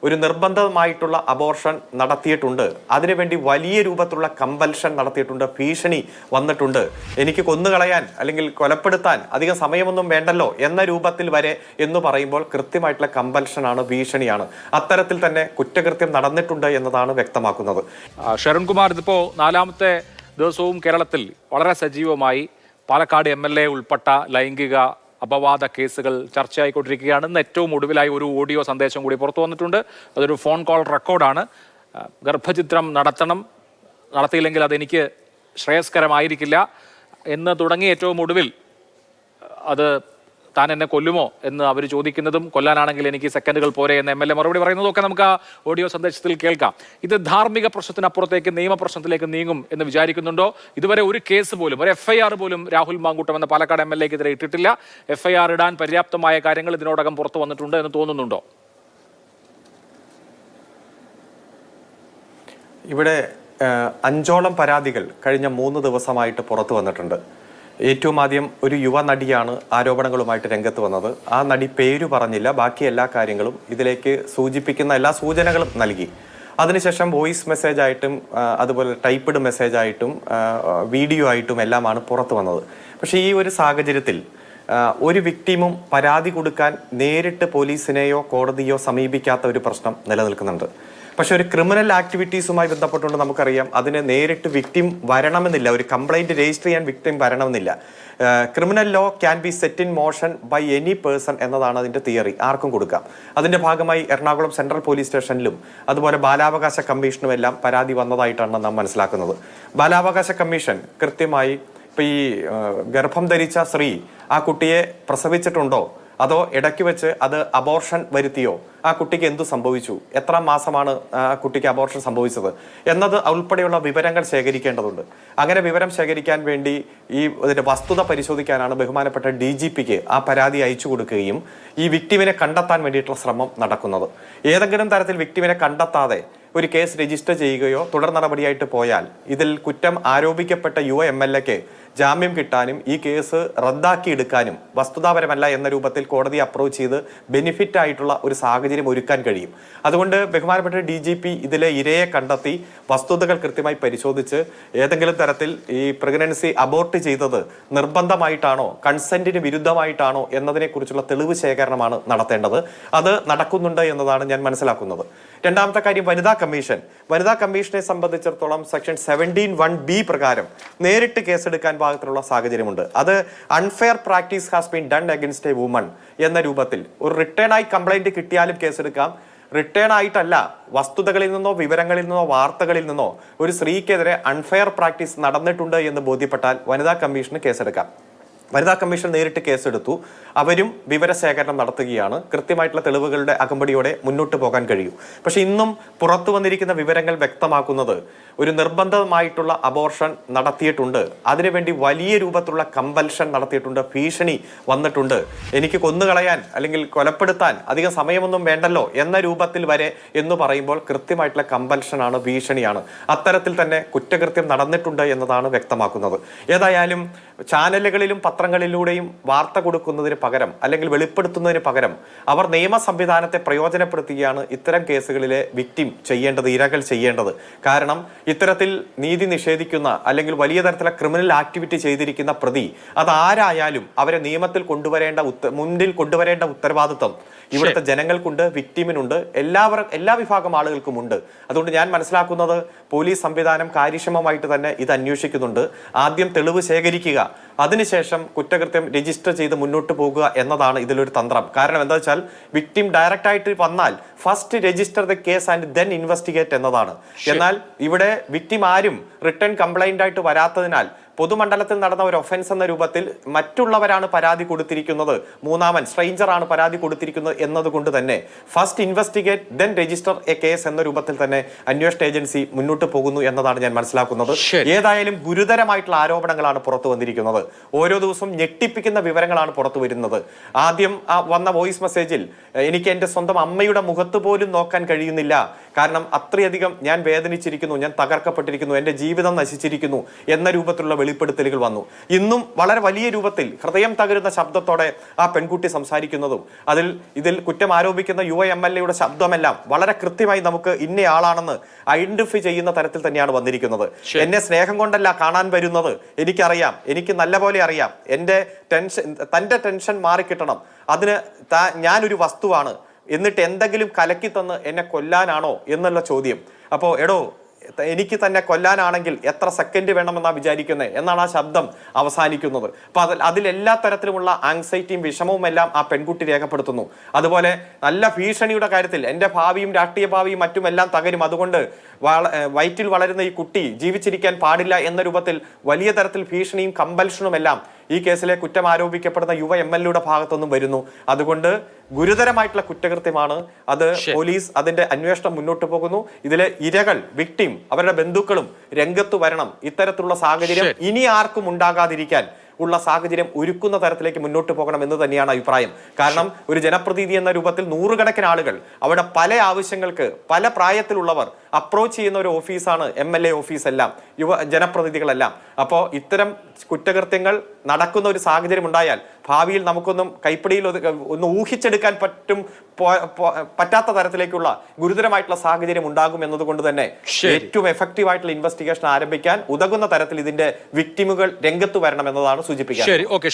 ഒരു നിർബന്ധമായിട്ടുള്ള അബോർഷൻ നടത്തിയിട്ടുണ്ട്. അതിനുവേണ്ടി വലിയ രൂപത്തിലുള്ള കമ്പൽഷൻ നടത്തിയിട്ടുണ്ട്. ഭീഷണി വന്നിട്ടുണ്ട്. എനിക്ക് കൊന്നുകളയാൻ അല്ലെങ്കിൽ കൊലപ്പെടുത്താൻ അധികം സമയമൊന്നും വേണ്ടല്ലോ എന്ന രൂപത്തിൽ വരെ എന്ന് പറയുമ്പോൾ കൃത്യമായിട്ടുള്ള കമ്പൽഷനാണ്, ഭീഷണിയാണ്. അത്തരത്തിൽ തന്നെ കുറ്റകൃത്യം നടന്നിട്ടുണ്ട് എന്നതാണ് വ്യക്തമാക്കുന്നത്. ഷെറിൻകുമാർ, ഇതിപ്പോ 4ാമത്തെ ദിവസവും കേരളത്തിൽ വളരെ സജീവമായി പാലക്കാട് MLA ഉൾപ്പെട്ട ലൈംഗിക അപവാദ കേസുകൾ ചർച്ചയായിക്കൊണ്ടിരിക്കുകയാണ്. ഇന്ന് ഏറ്റവും ഒടുവിലായി ഒരു ഓഡിയോ സന്ദേശം കൂടി പുറത്തു വന്നിട്ടുണ്ട്. അതൊരു ഫോൺ കോൾ റെക്കോർഡാണ്. ഗർഭചിത്രം നടത്തിയില്ലെങ്കിൽ അതെനിക്ക് ശ്രേയസ്കരമായിരിക്കില്ല എന്ന് തുടങ്ങി ഏറ്റവും ഒടുവിൽ അത് താൻ എന്നെ കൊല്ലുമോ എന്ന് അവർ ചോദിക്കുന്നതും, കൊല്ലാനാണെങ്കിൽ എനിക്ക് സെക്കൻഡുകൾ പോരെ എന്ന് MLA മറുപടി പറയുന്നതും ഒക്കെ നമുക്ക് ആ ഓഡിയോ സന്ദേശത്തിൽ കേൾക്കാം. ഇത് ധാർമ്മിക പ്രശ്നത്തിനപ്പുറത്തേക്ക് നിയമപ്രശ്നത്തിലേക്ക് നീങ്ങും എന്ന് വിചാരിക്കുന്നുണ്ടോ? ഇതുവരെ ഒരു കേസ് പോലും, ഒരു FIR പോലും രാഹുൽ മാങ്കൂട്ടം എന്ന പാലക്കാട് MLAക്കെതിരെ ഇട്ടിട്ടില്ല. FIR ഇടാൻ പര്യാപ്തമായ കാര്യങ്ങൾ ഇതിനോടകം പുറത്തു വന്നിട്ടുണ്ട് എന്ന് തോന്നുന്നുണ്ടോ? ഇവിടെ 5ഓളം പരാതികൾ കഴിഞ്ഞ 3 ദിവസമായിട്ട് പുറത്തു വന്നിട്ടുണ്ട്. ഏറ്റവും ആദ്യം ഒരു യുവ നടിയാണ് ആരോപണങ്ങളുമായിട്ട് രംഗത്ത് വന്നത്. ആ നടി പേരു പറഞ്ഞില്ല, ബാക്കി എല്ലാ കാര്യങ്ങളും ഇതിലേക്ക് സൂചിപ്പിക്കുന്ന എല്ലാ സൂചനകളും നൽകി. അതിനുശേഷം വോയിസ് മെസ്സേജ് ആയിട്ടും അതുപോലെ ടൈപ്പ്ഡ് മെസ്സേജ് ആയിട്ടും വീഡിയോ ആയിട്ടും എല്ലാമാണ് പുറത്തു വന്നത്. പക്ഷേ ഈ ഒരു സാഹചര്യത്തിൽ ഒരു വിക്ടിമും പരാതി കൊടുക്കാൻ നേരിട്ട് പോലീസിനെയോ കോടതിയോ സമീപിക്കാത്ത ഒരു പ്രശ്നം നിലനിൽക്കുന്നുണ്ട്. പക്ഷെ ഒരു ക്രിമിനൽ ആക്ടിവിറ്റീസുമായി ബന്ധപ്പെട്ടുകൊണ്ട് നമുക്കറിയാം, അതിന് നേരിട്ട് വിക്ടിം വരണമെന്നില്ല, ഒരു കംപ്ലൈന്റ് രജിസ്റ്റർ ചെയ്യാൻ വിക്ടിം വരണമെന്നില്ല. Criminal law can be set in motion by any person എന്നതാണ് അതിന്റെ തിയറി. ആർക്കും കൊടുക്കാം. അതിന്റെ ഭാഗമായി എറണാകുളം സെൻട്രൽ പോലീസ് സ്റ്റേഷനിലും അതുപോലെ ബാലാവകാശ കമ്മീഷനും എല്ലാം പരാതി വന്നതായിട്ടാണ് നാം മനസ്സിലാക്കുന്നത്. ബാലാവകാശ കമ്മീഷൻ കൃത്യമായി ഇപ്പൊ ഈ ഗർഭം ധരിച്ച സ്ത്രീ ആ കുട്ടിയെ പ്രസവിച്ചിട്ടുണ്ടോ, അതോ ഇടയ്ക്ക് വെച്ച് അത് അബോർഷൻ വരുത്തിയോ, ആ കുട്ടിക്ക് എന്തു സംഭവിച്ചു, എത്ര മാസമാണ് ആ കുട്ടിക്ക് അബോർഷൻ സംഭവിച്ചത് എന്നത് ഉൾപ്പെടെയുള്ള വിവരങ്ങൾ ശേഖരിക്കേണ്ടതുണ്ട്. അങ്ങനെ വിവരം ശേഖരിക്കാൻ വേണ്ടി ഇതിന്റെ വസ്തുത പരിശോധിക്കാനാണ് ബഹുമാനപ്പെട്ട DGPക്ക് ആ പരാതി അയച്ചു കൊടുക്കുകയും ഈ വിക്ടിമിനെ കണ്ടെത്താൻ വേണ്ടിയിട്ടുള്ള ശ്രമം നടക്കുന്നത്. ഏതെങ്കിലും തരത്തിൽ വിക്ടിമിനെ കണ്ടെത്താതെ ഒരു കേസ് രജിസ്റ്റർ ചെയ്യുകയോ തുടർ നടപടിയായിട്ട് പോയാൽ ഇതിൽ കുറ്റം ആരോപിക്കപ്പെട്ട യുവ MLAക്ക് ജാമ്യം കിട്ടാനും ഈ കേസ് റദ്ദാക്കിയെടുക്കാനും വസ്തുതാപരമല്ല എന്ന രൂപത്തിൽ കോടതി അപ്രോച്ച് ചെയ്ത് ബെനിഫിറ്റ് ആയിട്ടുള്ള ഒരു സാഹചര്യം ഒരുക്കാൻ കഴിയും. അതുകൊണ്ട് ബഹുമാനപ്പെട്ട DGP ഇതിലെ ഇരയെ കണ്ടെത്തി വസ്തുതകൾ കൃത്യമായി പരിശോധിച്ച് ഏതെങ്കിലും തരത്തിൽ ഈ പ്രഗ്നൻസി അബോർട്ട് ചെയ്തത് നിർബന്ധമായിട്ടാണോ കൺസെന്റിന് വിരുദ്ധമായിട്ടാണോ എന്നതിനെ കുറിച്ചുള്ള തെളിവ് ശേഖരണമാണ് നടത്തേണ്ടത്. അത് നടക്കുന്നുണ്ട് എന്നതാണ് ഞാൻ മനസ്സിലാക്കുന്നത്. രണ്ടാമത്തെ കാര്യം, വനിതാ കമ്മീഷനെ സംബന്ധിച്ചിടത്തോളം സെക്ഷൻ 17(1)B പ്രകാരം നേരിട്ട് കേസെടുക്കാൻ ഭാഗത്തിലുള്ള സാഹചര്യമുണ്ട്. അത് unfair practice has been done against A woman എന്ന രൂപത്തിൽ ഒരു റിട്ടേൺ ആയി കംപ്ലൈന്റ് കിട്ടിയാലും കേസെടുക്കാം. റിട്ടേൺ ആയിട്ടല്ല, വസ്തുതകളിൽ നിന്നോ വിവരങ്ങളിൽ നിന്നോ വാർത്തകളിൽ നിന്നോ ഒരു സ്ത്രീക്കെതിരെ അൺഫെയർ പ്രാക്ടീസ് നടന്നിട്ടുണ്ട് എന്ന് ബോധ്യപ്പെട്ടാൽ വനിതാ കമ്മീഷന് കേസെടുക്കാം. വനിതാ കമ്മീഷൻ നേരിട്ട് കേസെടുത്തു. അവരും വിവരശേഖരണം നടത്തുകയാണ്. കൃത്യമായിട്ടുള്ള തെളിവുകളുടെ അകമ്പടിയോടെ മുന്നോട്ട് പോകാൻ കഴിയും. പക്ഷെ ഇന്നും പുറത്തു വന്നിരിക്കുന്ന വിവരങ്ങൾ വ്യക്തമാക്കുന്നത് ഒരു നിർബന്ധമായിട്ടുള്ള അബോർഷൻ നടത്തിയിട്ടുണ്ട്. അതിനുവേണ്ടി വലിയ രൂപത്തിലുള്ള കമ്പൽഷൻ നടത്തിയിട്ടുണ്ട്. ഭീഷണി വന്നിട്ടുണ്ട്. എനിക്ക് കൊന്നുകളയാൻ അല്ലെങ്കിൽ കൊലപ്പെടുത്താൻ അധികം സമയമൊന്നും വേണ്ടല്ലോ എന്ന രൂപത്തിൽ വരെ എന്ന് പറയുമ്പോൾ കൃത്യമായിട്ടുള്ള കമ്പൽഷനാണ്, ഭീഷണിയാണ്. അത്തരത്തിൽ തന്നെ കുറ്റകൃത്യം നടന്നിട്ടുണ്ട് എന്നതാണ് വ്യക്തമാക്കുന്നത്. ഏതായാലും ചാനലുകളിലും പത്രങ്ങളിലൂടെയും വാർത്ത കൊടുക്കുന്നതിന് പകരം അല്ലെങ്കിൽ വെളിപ്പെടുത്തുന്നതിന് പകരം അവർ നിയമ സംവിധാനത്തെ പ്രയോജനപ്പെടുത്തുകയാണ് ഇത്തരം കേസുകളിലെ വിക്ടിം ചെയ്യേണ്ടത്, ഇരകൾ ചെയ്യേണ്ടത്. കാരണം ഇത്തരത്തിൽ നീതി നിഷേധിക്കുന്ന അല്ലെങ്കിൽ വലിയ തരത്തിലുള്ള ക്രിമിനൽ ആക്ടിവിറ്റി ചെയ്തിരിക്കുന്ന പ്രതി അതാരായാലും അവരെ നിയമത്തിൽ മുന്നിൽ കൊണ്ടുവരേണ്ട ഉത്തരവാദിത്വം ഇവിടുത്തെ ജനങ്ങൾക്കുണ്ട്, വിക്ടിമിനുണ്ട്, എല്ലാ വിഭാഗം ആളുകൾക്കുമുണ്ട്. അതുകൊണ്ട് ഞാൻ മനസ്സിലാക്കുന്നത് പോലീസ് സംവിധാനം കാര്യക്ഷമമായിട്ട് തന്നെ ഇത് അന്വേഷിക്കുന്നുണ്ട്. ആദ്യം തെളിവ് ശേഖരിക്കുക, അതിനുശേഷം കുറ്റകൃത്യം രജിസ്റ്റർ ചെയ്ത് മുന്നോട്ട് പോകുക എന്നതാണ് ഇതിലൊരു തന്ത്രം. കാരണം എന്താ വെച്ചാൽ വിക്ടിം ഡയറക്റ്റ് ആയിട്ട് വന്നാൽ first register the case and then investigate എന്നതാണ്. എന്നാൽ ഇവിടെ വിക്ടിം ആരും റിട്ടേൺ കംപ്ലൈന്റ് ആയിട്ട് വരാത്തതിനാൽ പൊതുമണ്ഡലത്തിൽ നടന്ന ഒരു ഒഫൻസ് എന്ന രൂപത്തിൽ മറ്റുള്ളവരാണ് പരാതി കൊടുത്തിരിക്കുന്നത്, മൂന്നാമൻ സ്ട്രേഞ്ചർ ആണ് പരാതി കൊടുത്തിരിക്കുന്നത് എന്നതുകൊണ്ട് തന്നെ first investigate then register A case എന്ന രൂപത്തിൽ തന്നെ അന്വേഷണ ഏജൻസി മുന്നോട്ട് പോകുന്നു എന്നതാണ് ഞാൻ മനസ്സിലാക്കുന്നത്. ഏതായാലും ഗുരുതരമായിട്ടുള്ള ആരോപണങ്ങളാണ് പുറത്തു വന്നിരിക്കുന്നത്. ഓരോ ദിവസവും ഞെട്ടിപ്പിക്കുന്ന വിവരങ്ങളാണ് പുറത്തു വരുന്നത്. ആദ്യം വന്ന വോയിസ് മെസ്സേജിൽ എനിക്ക് എന്റെ സ്വന്തം അമ്മയുടെ മുഖത്ത് പോലും നോക്കാൻ കഴിയുന്നില്ല, കാരണം അത്രയധികം ഞാൻ വേദനിച്ചിരിക്കുന്നു, ഞാൻ തകർക്കപ്പെട്ടിരിക്കുന്നു, എൻ്റെ ജീവിതം നശിച്ചിരിക്കുന്നു എന്ന രൂപത്തിലുള്ള വെളിപ്പെടുത്തലുകൾ വന്നു. ഇന്നും വളരെ വലിയ രൂപത്തിൽ ഹൃദയം തകരുന്ന ശബ്ദത്തോടെ ആ പെൺകുട്ടി സംസാരിക്കുന്നതും ഇതിൽ കുറ്റം ആരോപിക്കുന്ന യുവ MLA-യുടെ ശബ്ദമെല്ലാം വളരെ കൃത്യമായി നമുക്ക് ഇന്നയാളാണെന്ന് ഐഡന്റിഫൈ ചെയ്യുന്ന തരത്തിൽ തന്നെയാണ് വന്നിരിക്കുന്നത്. എന്നെ സ്നേഹം കൊണ്ടല്ല കാണാൻ വരുന്നത്, എനിക്കറിയാം, എനിക്ക് നല്ലപോലെ അറിയാം, തന്റെ ടെൻഷൻ മാറിക്കിട്ടണം, അതിന് ഞാനൊരു വസ്തുവാണ്, എന്നിട്ട് എന്തെങ്കിലും കലക്കി തന്ന് എന്നെ കൊല്ലാനാണോ എന്നുള്ള ചോദ്യം. അപ്പോൾ എടോ, എനിക്ക് തന്നെ കൊല്ലാനാണെങ്കിൽ എത്ര സെക്കൻഡ് വേണമെന്നാണ് വിചാരിക്കുന്നത് എന്നാണ് ആ ശബ്ദം അവസാനിക്കുന്നത്. അപ്പൊ അതിലെല്ലാ തരത്തിലുമുള്ള ആങ്സൈറ്റിയും വിഷമവും എല്ലാം ആ പെൺകുട്ടി രേഖപ്പെടുത്തുന്നു. അതുപോലെ നല്ല ഭീഷണിയുടെ കാര്യത്തിൽ എൻ്റെ ഭാവിയും രാഷ്ട്രീയ ഭാവിയും മറ്റുമെല്ലാം തകരും, അതുകൊണ്ട് വയറ്റിൽ വളരുന്ന ഈ കുട്ടി ജീവിച്ചിരിക്കാൻ പാടില്ല എന്ന രൂപത്തിൽ വലിയ തരത്തിൽ ഭീഷണിയും കമ്പൽഷനും എല്ലാം ഈ കേസിലെ കുറ്റം ആരോപിക്കപ്പെടുന്ന യുവ MLA-യുടെ ഭാഗത്തുനിന്നും വരുന്നു. അതുകൊണ്ട് ഗുരുതരമായിട്ടുള്ള കുറ്റകൃത്യമാണ് അത്. പോലീസ് അതിന്റെ അന്വേഷണം മുന്നോട്ട് പോകുന്നു. ഇതിലെ ഇരകൾ, വിക്ടിം, അവരുടെ ബന്ധുക്കളും രംഗത്ത് വരണം. ഇത്തരത്തിലുള്ള സാഹചര്യം ഇനി ആർക്കും ഉണ്ടാകാതിരിക്കാൻ ഉള്ള സാഹചര്യം ഒരുക്കുന്ന തരത്തിലേക്ക് മുന്നോട്ട് പോകണം എന്ന് തന്നെയാണ് അഭിപ്രായം. കാരണം ഒരു ജനപ്രതിനിധി എന്ന രൂപത്തിൽ നൂറുകണക്കിന് ആളുകൾ അവിടെ പല ആവശ്യങ്ങൾക്ക് പല പ്രായത്തിലുള്ളവർ അപ്രോച്ച് ചെയ്യുന്ന ഒരു ഓഫീസാണ് MLA ഓഫീസ് എല്ലാം, ജനപ്രതിനിധികളെല്ലാം. അപ്പോൾ ഇത്തരം കുറ്റകൃത്യങ്ങൾ നടക്കുന്ന ഒരു സാഹചര്യം ഉണ്ടായാൽ ഭാവിയിൽ നമുക്കൊന്നും കൈപ്പിടിയിൽ ഒന്ന് ഊഹിച്ചെടുക്കാൻ പറ്റാത്ത തരത്തിലേക്കുള്ള ഗുരുതരമായിട്ടുള്ള സാഹചര്യം ഉണ്ടാകും എന്നതുകൊണ്ട് തന്നെ ഏറ്റവും എഫക്റ്റീവ് ആയിട്ടുള്ള ഇൻവെസ്റ്റിഗേഷൻ ആരംഭിക്കാൻ ഉതകുന്ന തരത്തിൽ ഇതിന്റെ വിക്ടിമുകൾ രംഗത്ത് വരണം എന്നതാണ് സൂചിപ്പിക്കുന്നത്.